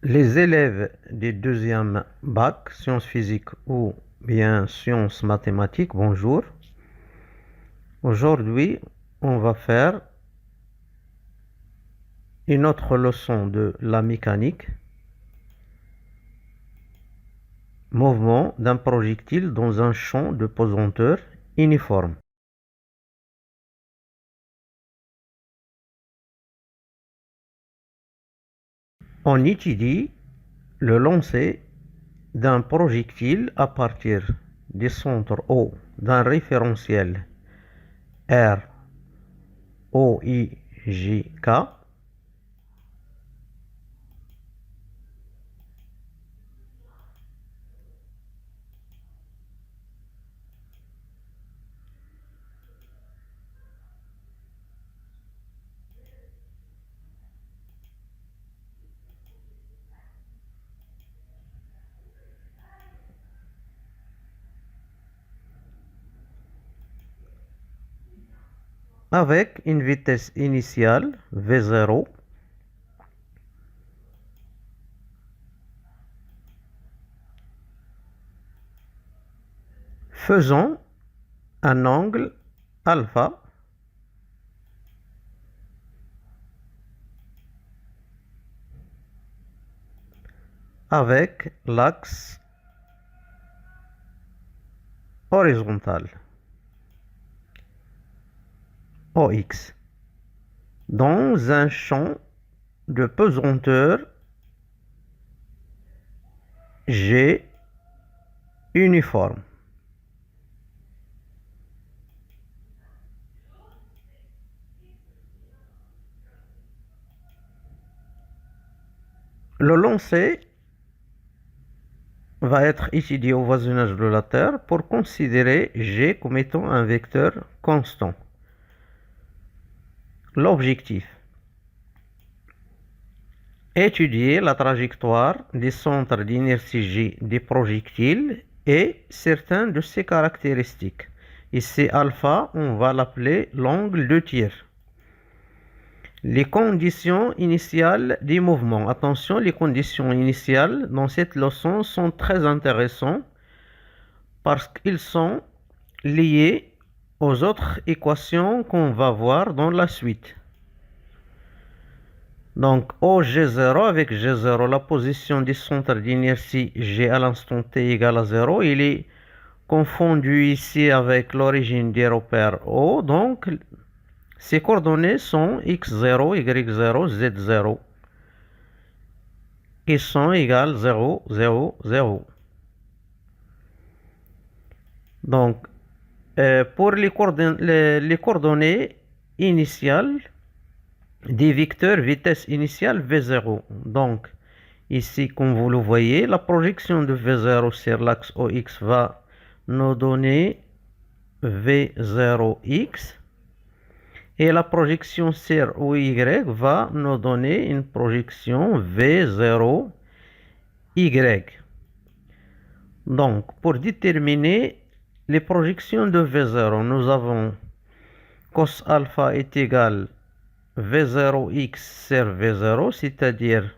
Les élèves des deuxièmes bac, sciences physiques ou bien sciences mathématiques, bonjour. Aujourd'hui, on va faire une autre leçon de la mécanique, mouvement d'un projectile dans un champ de pesanteur uniforme. On étudie le lancer d'un projectile à partir du centre O d'un référentiel R O I J K avec une vitesse initiale V0 faisant un angle alpha avec l'axe horizontal OX dans un champ de pesanteur G uniforme. Le lancer va être étudié au voisinage de la Terre pour considérer G comme étant un vecteur constant. L'objectif: étudier la trajectoire des centres d'inertie G des projectiles et certaines de ses caractéristiques. Ici, alpha, on va l'appeler l'angle de tir. Les conditions initiales du mouvement. Attention, les conditions initiales dans cette leçon sont très intéressantes parce qu'ils sont liés aux autres équations qu'on va voir dans la suite. Donc, au G0 avec G0, la position du centre d'inertie G à l'instant t égale à 0, il est confondu ici avec l'origine des repères O. Donc, ces coordonnées sont x0, y0, z0 qui sont égales 0, 0, 0. Donc, pour les coordonnées initiales des vecteurs vitesse initiale V0. Donc, ici, comme vous le voyez, la projection de V0 sur l'axe OX va nous donner V0X. Et la projection sur OY va nous donner une projection V0Y. Donc, pour déterminer les projections de V0, nous avons cos alpha est égal V0x sur V0, c'est-à-dire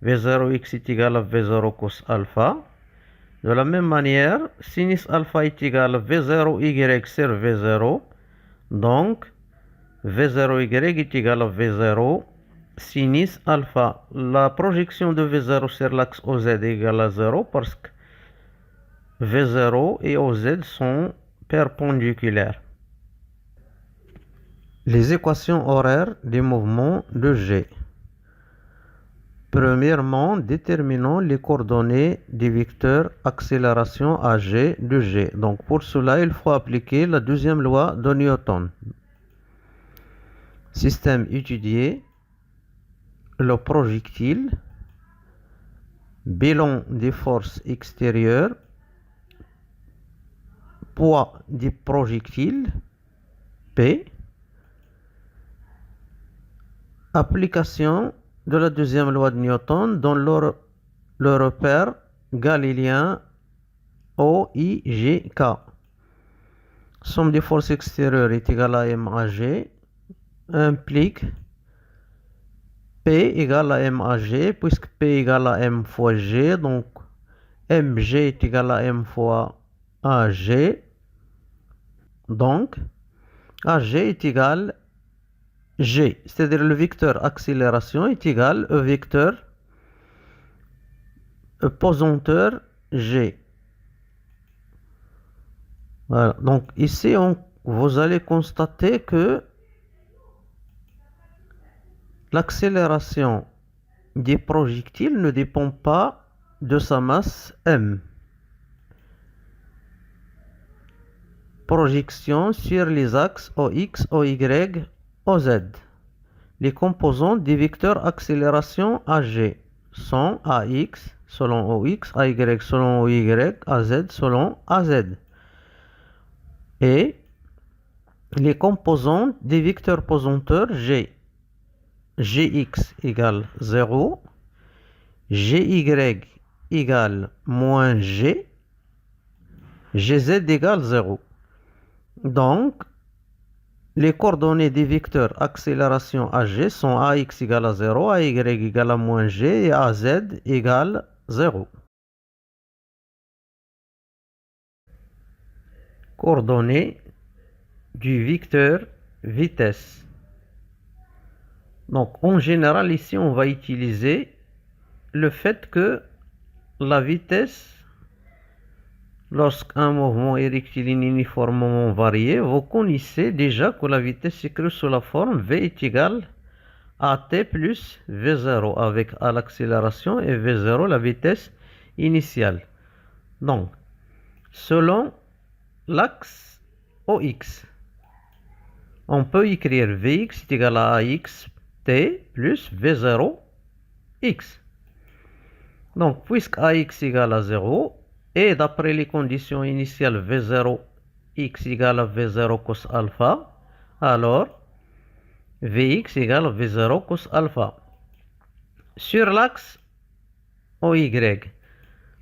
V0x est égal à V0 cos alpha. De la même manière, sinus alpha est égal à V0y sur V0. Donc, V0y est égal à V0 sinus alpha. La projection de V0 sur l'axe OZ est égale à 0 parce que V0 et OZ sont perpendiculaires. Les équations horaires des mouvements de G. Premièrement, déterminons les coordonnées des vecteurs accélération à G de G. Donc pour cela, il faut appliquer la deuxième loi de Newton. Système étudié, le projectile, bilan des forces extérieures, poids du projectile, P, application de la deuxième loi de Newton dans le repère galiléen OIGK. Somme des forces extérieures est égale à MAG, implique P égale à MAG, puisque P égale à M fois G, donc MG est égal à M fois AG, donc AG est égal G, c'est-à-dire le vecteur accélération est égal au vecteur pesanteur G. Voilà, donc ici vous allez constater que l'accélération des projectiles ne dépend pas de sa masse M. Projection sur les axes OX, OY, OZ. Les composants des vecteurs accélération AG sont AX selon OX, AY selon OY, AZ selon AZ. Et les composants des vecteurs pesanteurs G. Gx égale 0, Gy égale moins G, Gz égale 0. Donc, les coordonnées des vecteurs accélération AG sont AX égale à 0, AY égale à moins G et AZ égale 0. Coordonnées du vecteur vitesse. Donc, en général, ici, on va utiliser le fait que la vitesse, lorsqu'un mouvement est rectiligne uniformément varié, vous connaissez déjà que la vitesse s'écrit sous la forme V est égal à T plus V0 avec A l'accélération et V0 la vitesse initiale. Donc, selon l'axe OX, on peut écrire Vx est égal à AX T plus V0 X. Donc, puisque AX égale à 0, et d'après les conditions initiales V0 x égale à V0 cos alpha, alors Vx égale à V0 cos alpha. Sur l'axe OY,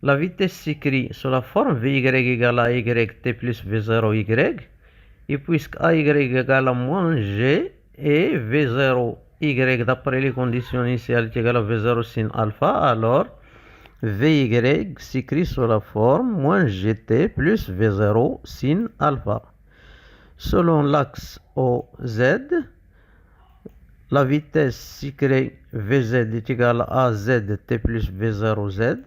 la vitesse s'écrit sous la forme Vy égale à YT plus V0Y, et puisque AY égale à moins G, et V0Y d'après les conditions initiales est égal à V0 sin alpha, alors Vy s'écrit sous la forme moins gt plus V0 sin alpha. Selon l'axe OZ, la vitesse s'écrit Vz est égal à AZT plus V0Z.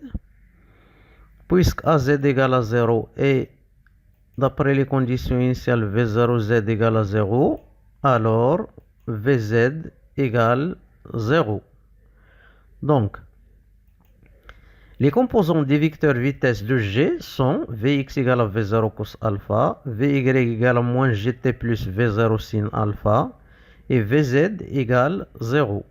Puisque AZ égale à 0 et d'après les conditions initiales V0Z égale à 0, alors Vz égale 0. Donc, les composants des vecteurs vitesse de G sont Vx égale à V0 cos alpha, Vy égale à moins Gt plus V0 sin alpha et Vz égale 0.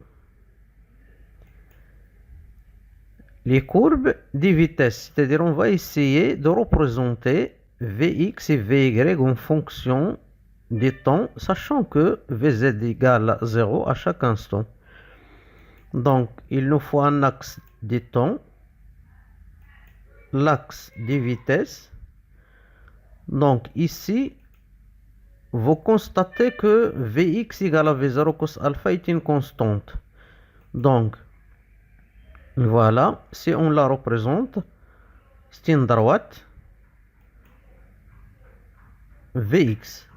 Les courbes des vitesses, c'est-à-dire on va essayer de représenter Vx et Vy en fonction des temps, sachant que Vz égale à 0 à chaque instant. Donc, il nous faut un axe des temps, l'axe des vitesses. Donc ici, vous constatez que Vx égale à V0 cos alpha est une constante. Donc, voilà, si on la représente, c'est une droite Vx.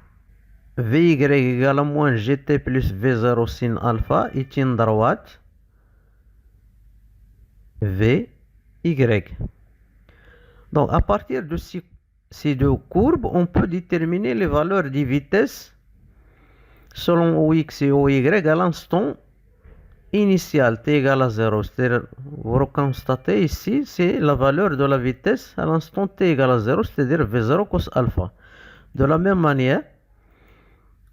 Vy égale à moins Gt plus V0 sin alpha est une droite Vy. Donc, à partir de ces deux courbes, on peut déterminer les valeurs des vitesses selon OX et OY à l'instant initial, t égale à 0. C'est-à-dire, vous constatez ici, c'est la valeur de la vitesse à l'instant t égale à 0, c'est-à-dire V0 cos alpha. De la même manière,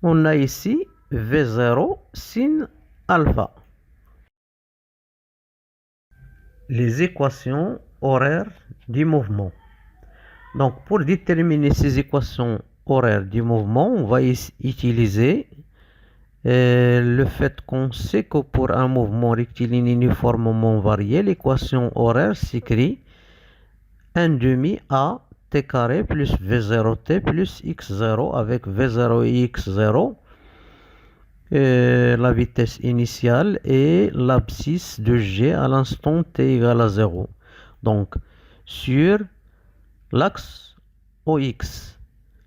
on a ici V0 sin alpha. Les équations horaires du mouvement. Donc, pour déterminer ces équations horaires du mouvement, on va utiliser le fait qu'on sait que pour un mouvement rectiligne uniformément varié, l'équation horaire s'écrit 1 demi a t carré plus v0t plus x0 avec v0 et x0 la vitesse initiale et l'abscisse de G à l'instant t égale à 0. Donc, sur l'axe OX,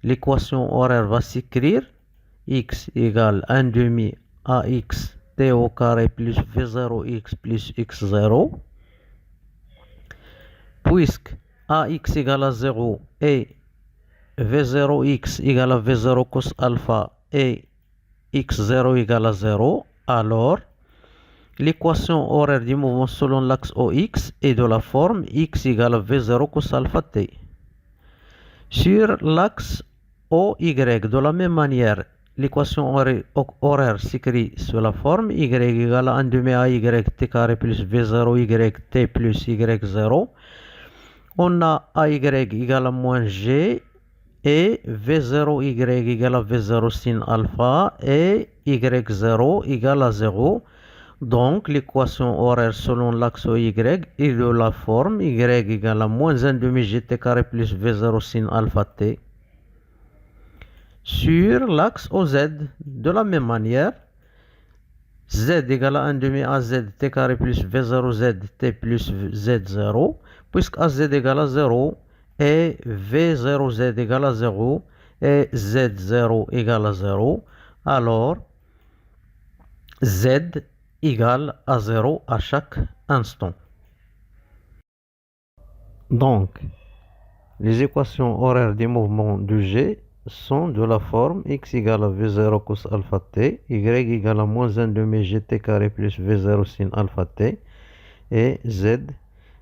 l'équation horaire va s'écrire x égale 1 demi ax t au carré plus v0x plus x0, puisque ax égale à 0 et v0x égale à v0 cos alpha et x0 égale à 0, alors l'équation horaire du mouvement selon l'axe OX est de la forme x égale à v0 cos alpha t. Sur l'axe OY, de la même manière, l'équation horaire s'écrit sous la forme y égale à 1 demi AY t carré plus V0Y t plus Y0. On a AY égale à moins G et V0Y égale à V0 sin alpha et Y0 égale à 0. Donc, l'équation horaire selon l'axe OY est de la forme y égale à moins 1 demi gt carré plus V0 sin alpha t. Sur l'axe OZ, de la même manière, z égale à 1 demi az t carré plus V0z t plus z0, puisque az égale à 0 et V0z égale à 0 et z0 égale à 0, alors z égale à 0 à chaque instant. Donc, les équations horaires des mouvements de G sont de la forme x égale à v0 cos alpha t, y égale à moins 1 demi gt carré plus v0 sin alpha t et z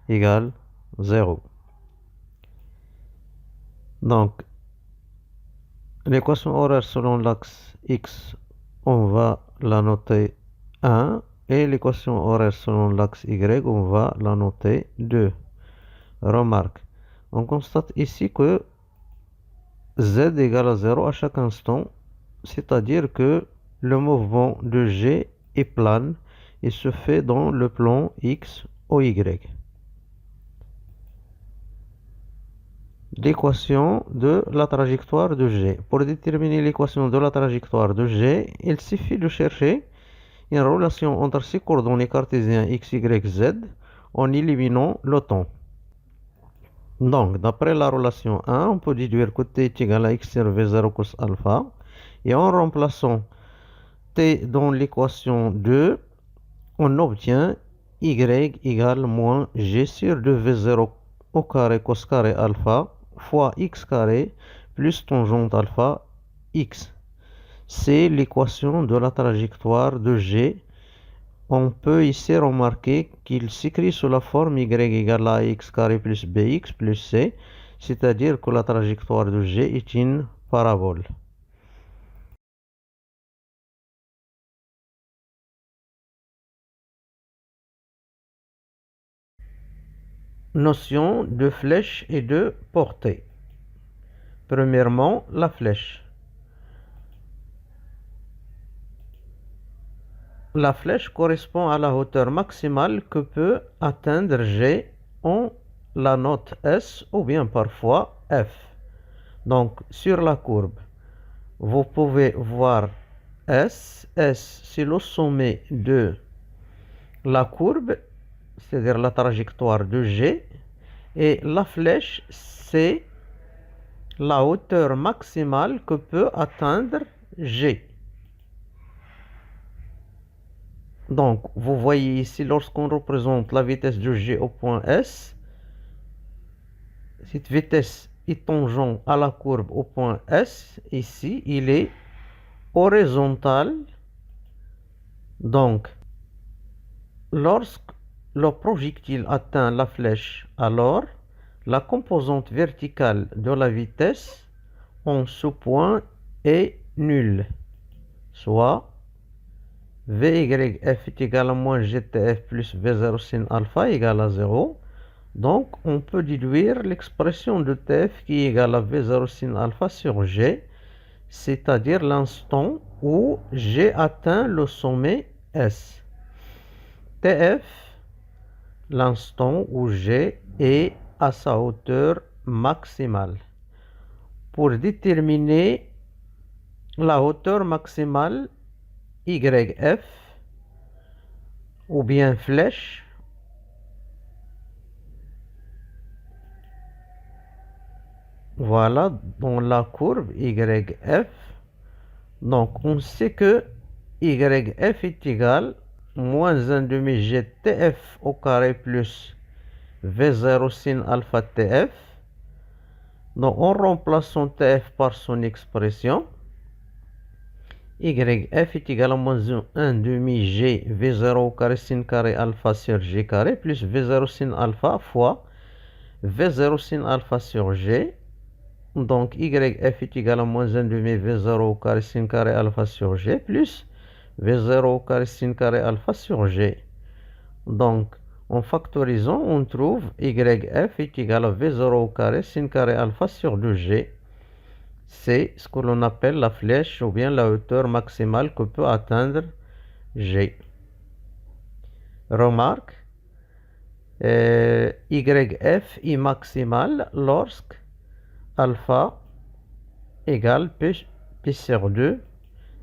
égale 0. Donc, l'équation horaire selon l'axe x, on va la noter 1 et l'équation horaire selon l'axe y, on va la noter 2. Remarque, on constate ici que z égale à 0 à chaque instant, c'est-à-dire que le mouvement de G est plane et se fait dans le plan x ou y. L'équation de la trajectoire de G. Pour déterminer l'équation de la trajectoire de G, il suffit de chercher une relation entre ces coordonnées cartésiennes x, y, z en éliminant le temps. Donc, d'après la relation 1, on peut déduire que t est égal à x sur v0 cos alpha. Et en remplaçant t dans l'équation 2, on obtient y égale moins g sur 2v0 au carré cos carré alpha fois x carré plus tangente alpha x. C'est l'équation de la trajectoire de G. On peut ici remarquer qu'il s'écrit sous la forme y égale à x carré plus bx plus c, c'est-à-dire que la trajectoire de G est une parabole. Notion de flèche et de portée. Premièrement, la flèche. La flèche correspond à la hauteur maximale que peut atteindre G en la note S ou bien parfois F. Donc, sur la courbe, vous pouvez voir S. S, c'est le sommet de la courbe, c'est-à-dire la trajectoire de G. Et la flèche, c'est la hauteur maximale que peut atteindre G. Donc, vous voyez ici, lorsqu'on représente la vitesse de G au point S, cette vitesse est tangente à la courbe au point S. Ici, il est horizontal. Donc, lorsque le projectile atteint la flèche, alors la composante verticale de la vitesse en ce point est nulle, soit Vyf est égal à moins GTF plus V0 sin alpha égale à 0. Donc, on peut déduire l'expression de TF qui est égale à V0 sin alpha sur G, c'est-à-dire l'instant où G atteint le sommet S. TF, l'instant où G est à sa hauteur maximale. Pour déterminer la hauteur maximale, YF ou bien flèche. Voilà, dans la courbe YF. Donc, on sait que YF est égal à moins 1 demi-G TF au carré plus V0 sin alpha TF. Donc, en remplaçant TF par son expression, YF est égal à moins 1 demi-G V0 au carré sin carré alpha sur G carré plus V0 sin alpha fois V0 sin alpha sur G. Donc, YF est égal à moins 1 demi V0 au carré sin carré alpha sur G plus V0 au carré sin carré alpha sur G. Donc, en factorisant, on trouve YF est égal à V0 au carré sin carré alpha sur 2G. C'est ce que l'on appelle la flèche ou bien la hauteur maximale que peut atteindre G. Remarque, YF est maximal lorsque alpha égale P sur 2,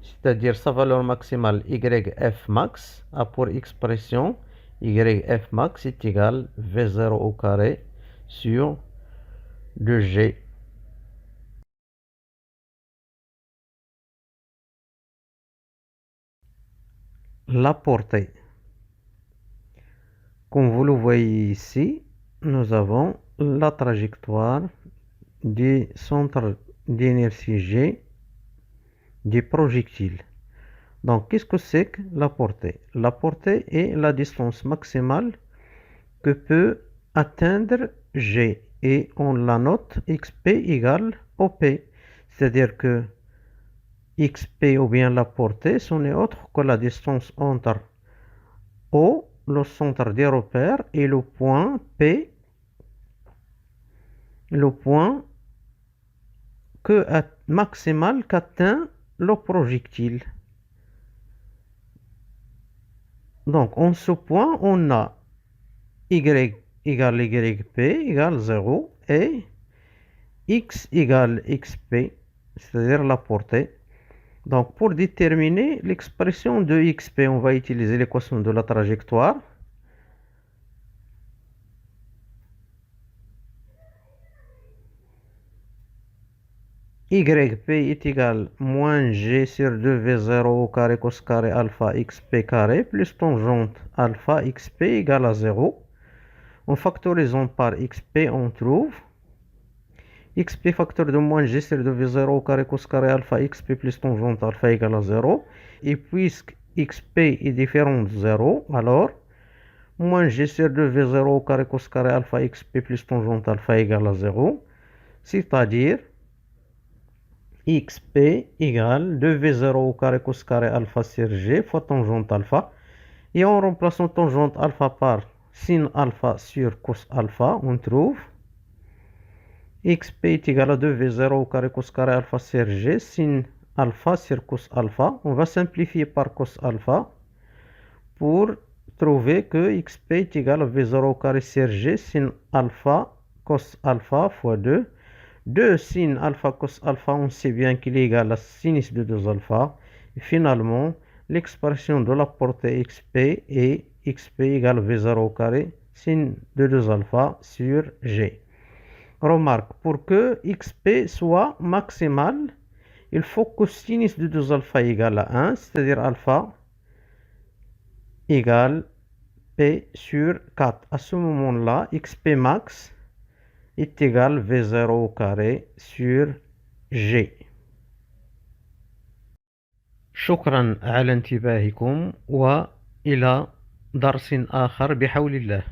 c'est-à-dire sa valeur maximale YF max a pour expression YF max est égal V0 au carré sur 2G. La portée. Comme vous le voyez ici, nous avons la trajectoire du centre d'inertie G du projectile. Donc, qu'est-ce que c'est que la portée? La portée est la distance maximale que peut atteindre G et on la note xp égale OP. C'est-à-dire que xp ou bien la portée, ce n'est autre que la distance entre O, le centre des repères, et le point P, le point maximal qu'atteint le projectile. Donc, en ce point, on a y égale yp égale 0 et x égale xp, c'est-à-dire la portée. Donc, pour déterminer l'expression de xp, on va utiliser l'équation de la trajectoire. Yp est égal à moins g sur 2v0 au carré cos carré alpha xp carré plus tangente alpha xp égale à 0. En factorisant par xp, on trouve xp facteur de moins g sur 2v0 au carré cos carré alpha xp plus tangente alpha égale à 0. Et puisque xp est différent de 0, alors moins g sur 2v0 au carré cos carré alpha xp plus tangente alpha égale à 0. C'est-à-dire xp égale 2v0 au carré cos carré alpha sur g fois tangente alpha. Et en remplaçant tangente alpha par sin alpha sur cos alpha, on trouve xp est égal à 2v0 au carré cos carré alpha sur g sin alpha sur cos alpha. On va simplifier par cos alpha pour trouver que xp est égal à v0 au carré sur g sin alpha cos alpha fois 2. 2 sin alpha cos alpha, on sait bien qu'il est égal à sinus de 2 alpha. Et finalement, l'expression de la portée xp est xp égale v0 au carré sin de 2 alpha sur g. Remarque, pour que xp soit maximal, il faut que sinus de 2 alpha égale à 1, c'est-à-dire alpha égale p sur 4. À ce moment-là, xp max est égal v0 au carré sur g. شكرا على انتباهكم وإلى درس آخر بحول الله.